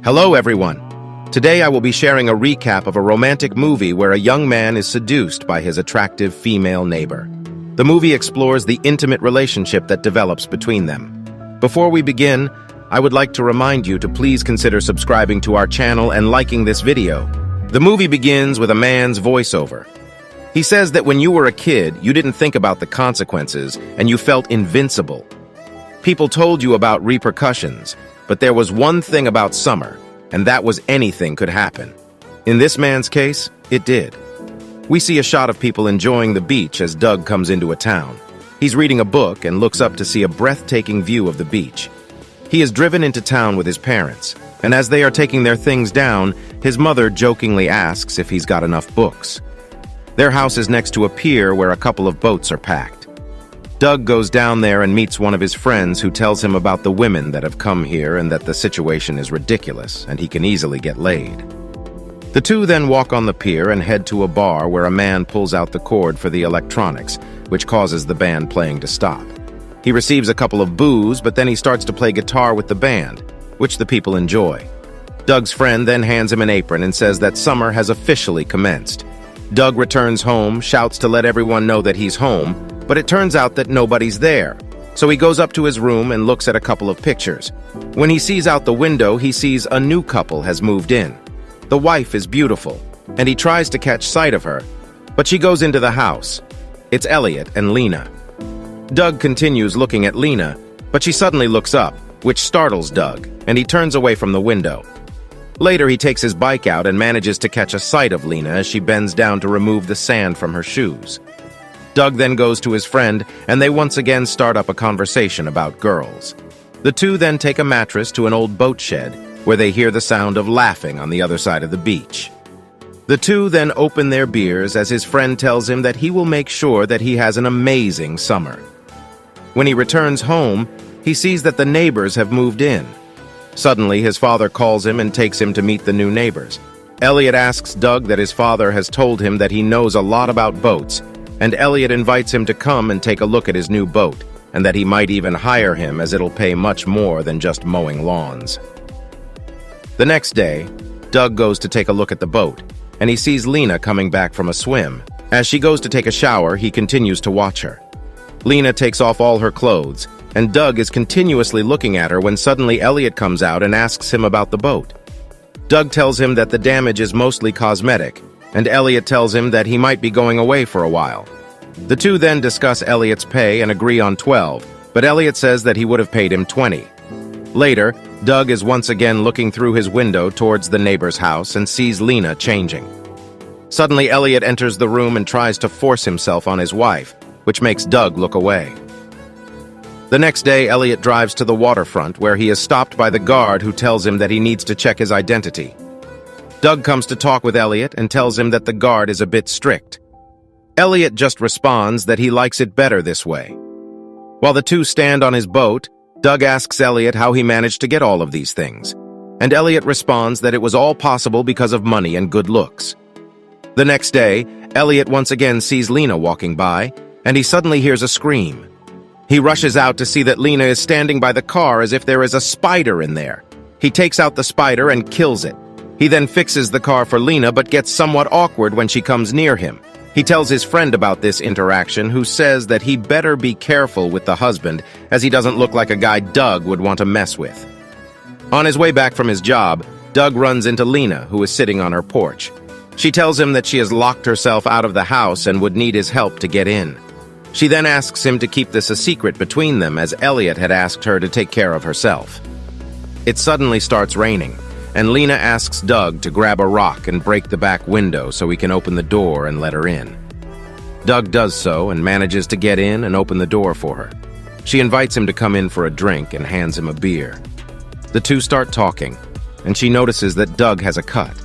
Hello, everyone. Today I will be sharing a recap of a romantic movie where a young man is seduced by his attractive female neighbor. The movie explores the intimate relationship that develops between them. Before we begin, I would like to remind you to please consider subscribing to our channel and liking this video. The movie begins with a man's voiceover. He says that when you were a kid, you didn't think about the consequences and you felt invincible. People told you about repercussions, but there was one thing about summer, and that was anything could happen. In this man's case, it did. We see a shot of people enjoying the beach as Doug comes into a town. He's reading a book and looks up to see a breathtaking view of the beach. He is driven into town with his parents, and as they are taking their things down, his mother jokingly asks if he's got enough books. Their house is next to a pier where a couple of boats are packed. Doug goes down there and meets one of his friends who tells him about the women that have come here and that the situation is ridiculous and he can easily get laid. The two then walk on the pier and head to a bar where a man pulls out the cord for the electronics, which causes the band playing to stop. He receives a couple of boos, but then he starts to play guitar with the band, which the people enjoy. Doug's friend then hands him an apron and says that summer has officially commenced. Doug returns home, shouts to let everyone know that he's home, but it turns out that nobody's there. So he goes up to his room and looks at a couple of pictures. When he sees out the window, he sees a new couple has moved in. The wife is beautiful, and he tries to catch sight of her, but she goes into the house. It's Elliot and Lena. Doug continues looking at Lena, but she suddenly looks up, which startles Doug, and he turns away from the window. Later, he takes his bike out and manages to catch a sight of Lena as she bends down to remove the sand from her shoes. Doug then goes to his friend, and they once again start up a conversation about girls. The two then take a mattress to an old boat shed, where they hear the sound of laughing on the other side of the beach. The two then open their beers as his friend tells him that he will make sure that he has an amazing summer. When he returns home, he sees that the neighbors have moved in. Suddenly, his father calls him and takes him to meet the new neighbors. Elliot asks Doug that his father has told him that he knows a lot about boats, and Elliot invites him to come and take a look at his new boat, and that he might even hire him as it'll pay much more than just mowing lawns. The next day, Doug goes to take a look at the boat, and he sees Lena coming back from a swim. As she goes to take a shower, he continues to watch her. Lena takes off all her clothes, and Doug is continuously looking at her when suddenly Elliot comes out and asks him about the boat. Doug tells him that the damage is mostly cosmetic, and Elliot tells him that he might be going away for a while. The two then discuss Elliot's pay and agree on 12, but Elliot says that he would have paid him 20. Later, Doug is once again looking through his window towards the neighbor's house and sees Lena changing. Suddenly, Elliot enters the room and tries to force himself on his wife, which makes Doug look away. The next day, Elliot drives to the waterfront where he is stopped by the guard who tells him that he needs to check his identity. Doug comes to talk with Elliot and tells him that the guard is a bit strict. Elliot just responds that he likes it better this way. While the two stand on his boat, Doug asks Elliot how he managed to get all of these things, and Elliot responds that it was all possible because of money and good looks. The next day, Elliot once again sees Lena walking by, and he suddenly hears a scream. He rushes out to see that Lena is standing by the car as if there is a spider in there. He takes out the spider and kills it. He then fixes the car for Lena but gets somewhat awkward when she comes near him. He tells his friend about this interaction, who says that he better be careful with the husband as he doesn't look like a guy Doug would want to mess with. On his way back from his job, Doug runs into Lena, who is sitting on her porch. She tells him that she has locked herself out of the house and would need his help to get in. She then asks him to keep this a secret between them as Elliot had asked her to take care of herself. It suddenly starts raining, and Lena asks Doug to grab a rock and break the back window so he can open the door and let her in. Doug does so and manages to get in and open the door for her. She invites him to come in for a drink and hands him a beer. The two start talking, and she notices that Doug has a cut.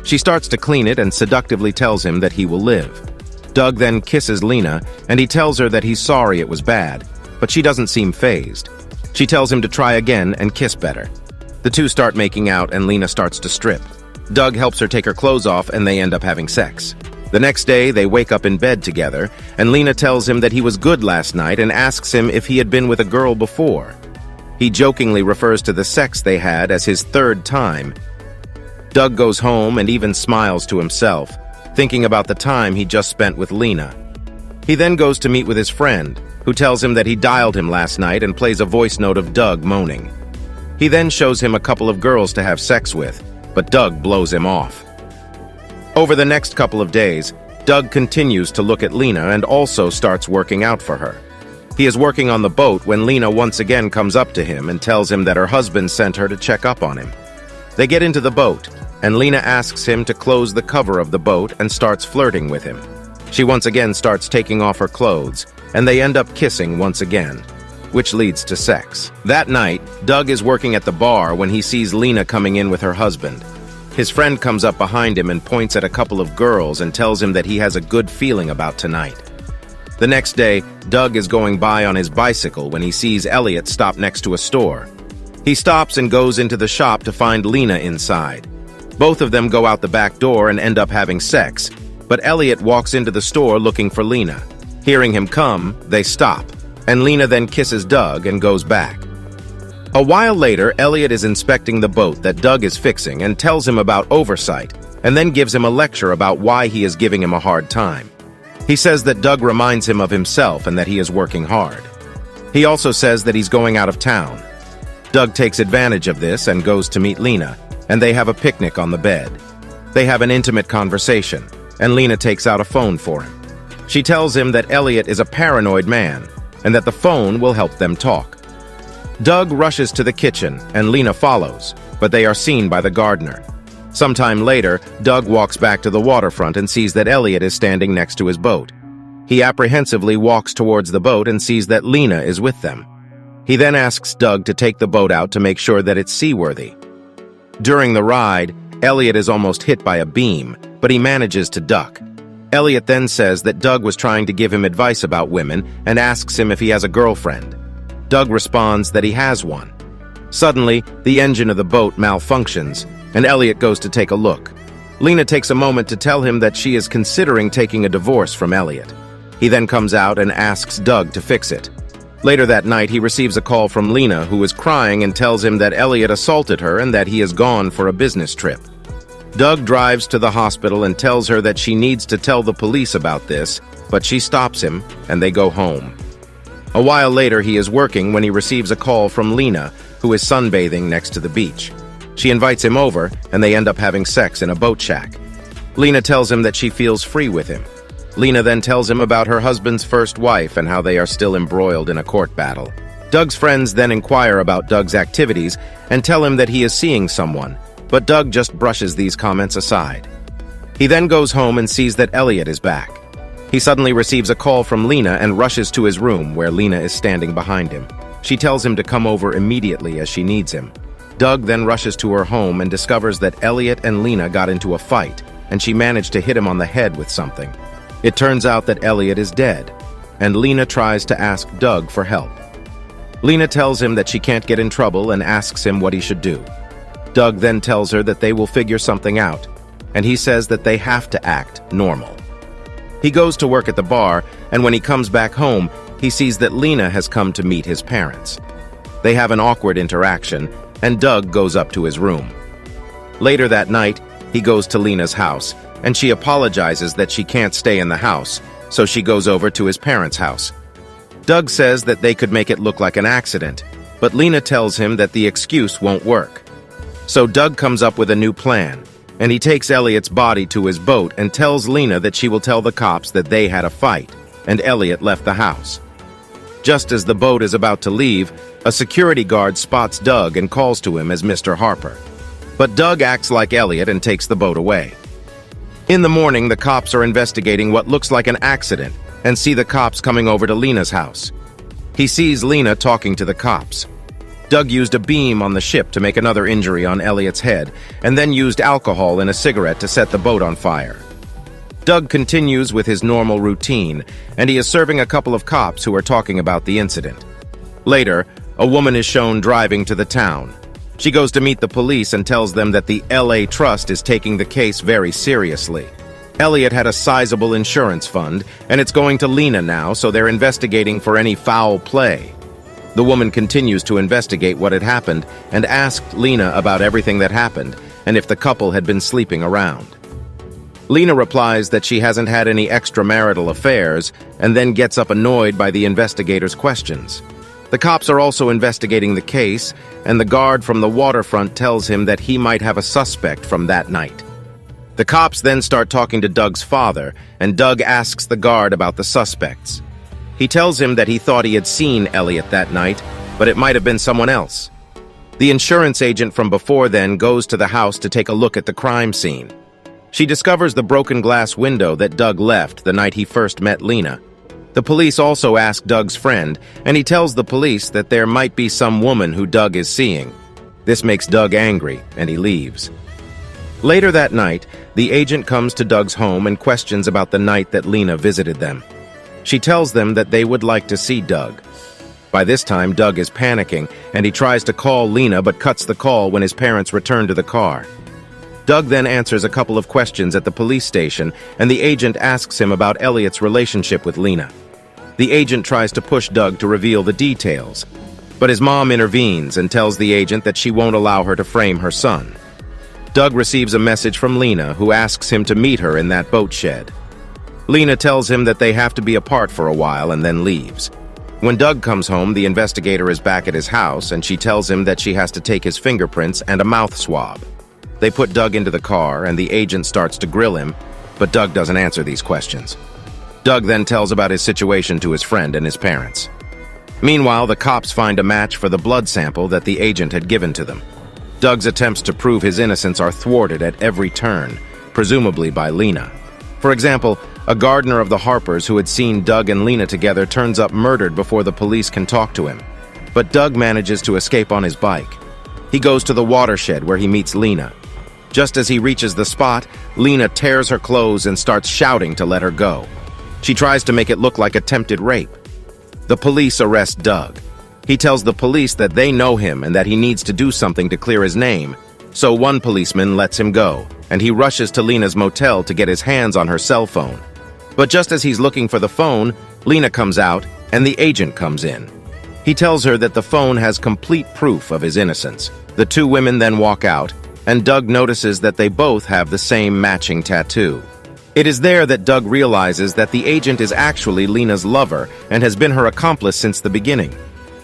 She starts to clean it and seductively tells him that he will live. Doug then kisses Lena, and he tells her that he's sorry it was bad, but she doesn't seem fazed. She tells him to try again and kiss better. The two start making out and Lena starts to strip. Doug helps her take her clothes off and they end up having sex. The next day, they wake up in bed together, and Lena tells him that he was good last night and asks him if he had been with a girl before. He jokingly refers to the sex they had as his third time, Doug goes home and even smiles to himself, thinking about the time he just spent with Lena. He then goes to meet with his friend, who tells him that he dialed him last night and plays a voice note of Doug moaning. He then shows him a couple of girls to have sex with, but Doug blows him off. Over the next couple of days, Doug continues to look at Lena and also starts working out for her. He is working on the boat when Lena once again comes up to him and tells him that her husband sent her to check up on him. They get into the boat, and Lena asks him to close the cover of the boat and starts flirting with him. She once again starts taking off her clothes, and they end up kissing once again, which leads to sex. That night, Doug is working at the bar when he sees Lena coming in with her husband. His friend comes up behind him and points at a couple of girls and tells him that he has a good feeling about tonight. The next day, Doug is going by on his bicycle when he sees Elliot stop next to a store. He stops and goes into the shop to find Lena inside. Both of them go out the back door and end up having sex, but Elliot walks into the store looking for Lena. Hearing him come, they stop, and Lena then kisses Doug and goes back. A while later, Elliot is inspecting the boat that Doug is fixing and tells him about oversight, and then gives him a lecture about why he is giving him a hard time. He says that Doug reminds him of himself and that he is working hard. He also says that he's going out of town. Doug takes advantage of this and goes to meet Lena, and they have a picnic on the bed. They have an intimate conversation, and Lena takes out a phone for him. She tells him that Elliot is a paranoid man, and that the phone will help them talk. Doug rushes to the kitchen, and Lena follows, but they are seen by the gardener. Sometime later, Doug walks back to the waterfront and sees that Elliot is standing next to his boat. He apprehensively walks towards the boat and sees that Lena is with them. He then asks Doug to take the boat out to make sure that it's seaworthy. During the ride, Elliot is almost hit by a beam, but he manages to duck. Elliot then says that Doug was trying to give him advice about women and asks him if he has a girlfriend. Doug responds that he has one. Suddenly, the engine of the boat malfunctions, and Elliot goes to take a look. Lena takes a moment to tell him that she is considering taking a divorce from Elliot. He then comes out and asks Doug to fix it. Later that night, he receives a call from Lena, who is crying and tells him that Elliot assaulted her and that he is gone for a business trip. Doug drives to the hospital and tells her that she needs to tell the police about this, but she stops him, and they go home. A while later, he is working when he receives a call from Lena, who is sunbathing next to the beach. She invites him over, and they end up having sex in a boat shack. Lena tells him that she feels free with him. Lena then tells him about her husband's first wife and how they are still embroiled in a court battle. Doug's friends then inquire about Doug's activities and tell him that he is seeing someone, but Doug just brushes these comments aside. He then goes home and sees that Elliot is back. He suddenly receives a call from Lena and rushes to his room where Lena is standing behind him. She tells him to come over immediately as she needs him. Doug then rushes to her home and discovers that Elliot and Lena got into a fight, and she managed to hit him on the head with something. It turns out that Elliot is dead, and Lena tries to ask Doug for help. Lena tells him that she can't get in trouble and asks him what he should do. Doug then tells her that they will figure something out, and he says that they have to act normal. He goes to work at the bar, and when he comes back home, he sees that Lena has come to meet his parents. They have an awkward interaction, and Doug goes up to his room. Later that night, he goes to Lena's house, and she apologizes that she can't stay in the house, so she goes over to his parents' house. Doug says that they could make it look like an accident, but Lena tells him that the excuse won't work. So Doug comes up with a new plan, and he takes Elliot's body to his boat and tells Lena that she will tell the cops that they had a fight, and Elliot left the house. Just as the boat is about to leave, a security guard spots Doug and calls to him as Mr. Harper. But Doug acts like Elliot and takes the boat away. In the morning, the cops are investigating what looks like an accident and see the cops coming over to Lena's house. He sees Lena talking to the cops. Doug used a beam on the ship to make another injury on Elliot's head, and then used alcohol in a cigarette to set the boat on fire. Doug continues with his normal routine, and he is serving a couple of cops who are talking about the incident. Later, a woman is shown driving to the town. She goes to meet the police and tells them that the LA Trust is taking the case very seriously. Elliot had a sizable insurance fund, and it's going to Lena now, so they're investigating for any foul play. The woman continues to investigate what had happened and asked Lena about everything that happened, and if the couple had been sleeping around. Lena replies that she hasn't had any extramarital affairs and then gets up annoyed by the investigators' questions. The cops are also investigating the case, and the guard from the waterfront tells him that he might have a suspect from that night. The cops then start talking to Doug's father, and Doug asks the guard about the suspects. He tells him that he thought he had seen Elliot that night, but it might have been someone else. The insurance agent from before then goes to the house to take a look at the crime scene. She discovers the broken glass window that Doug left the night he first met Lena. The police also ask Doug's friend, and he tells the police that there might be some woman who Doug is seeing. This makes Doug angry, and he leaves. Later that night, the agent comes to Doug's home and questions about the night that Lena visited them. She tells them that they would like to see Doug. By this time, Doug is panicking, and he tries to call Lena but cuts the call when his parents return to the car. Doug then answers a couple of questions at the police station, and the agent asks him about Elliot's relationship with Lena. The agent tries to push Doug to reveal the details, but his mom intervenes and tells the agent that she won't allow her to frame her son. Doug receives a message from Lena, who asks him to meet her in that boat shed. Lena tells him that they have to be apart for a while and then leaves. When Doug comes home, the investigator is back at his house, and she tells him that she has to take his fingerprints and a mouth swab. They put Doug into the car, and the agent starts to grill him, but Doug doesn't answer these questions. Doug then tells about his situation to his friend and his parents. Meanwhile, the cops find a match for the blood sample that the agent had given to them. Doug's attempts to prove his innocence are thwarted at every turn, presumably by Lena. For example, a gardener of the Harpers who had seen Doug and Lena together turns up murdered before the police can talk to him. But Doug manages to escape on his bike. He goes to the watershed where he meets Lena. Just as he reaches the spot, Lena tears her clothes and starts shouting to let her go. She tries to make it look like attempted rape. The police arrest Doug. He tells the police that they know him and that he needs to do something to clear his name. So one policeman lets him go, and he rushes to Lena's motel to get his hands on her cell phone. But just as he's looking for the phone, Lena comes out, and the agent comes in. He tells her that the phone has complete proof of his innocence. The two women then walk out, and Doug notices that they both have the same matching tattoo. It is there that Doug realizes that the agent is actually Lena's lover and has been her accomplice since the beginning.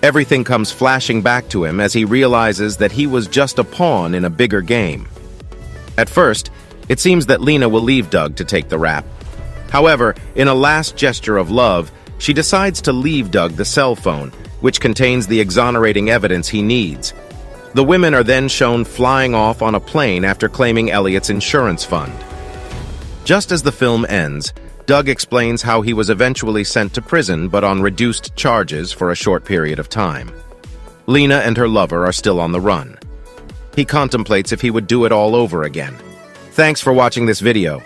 Everything comes flashing back to him as he realizes that he was just a pawn in a bigger game. At first, it seems that Lena will leave Doug to take the rap. However, in a last gesture of love, she decides to leave Doug the cell phone, which contains the exonerating evidence he needs. The women are then shown flying off on a plane after claiming Elliot's insurance fund. Just as the film ends, Doug explains how he was eventually sent to prison but on reduced charges for a short period of time. Lena and her lover are still on the run. He contemplates if he would do it all over again. Thanks for watching this video.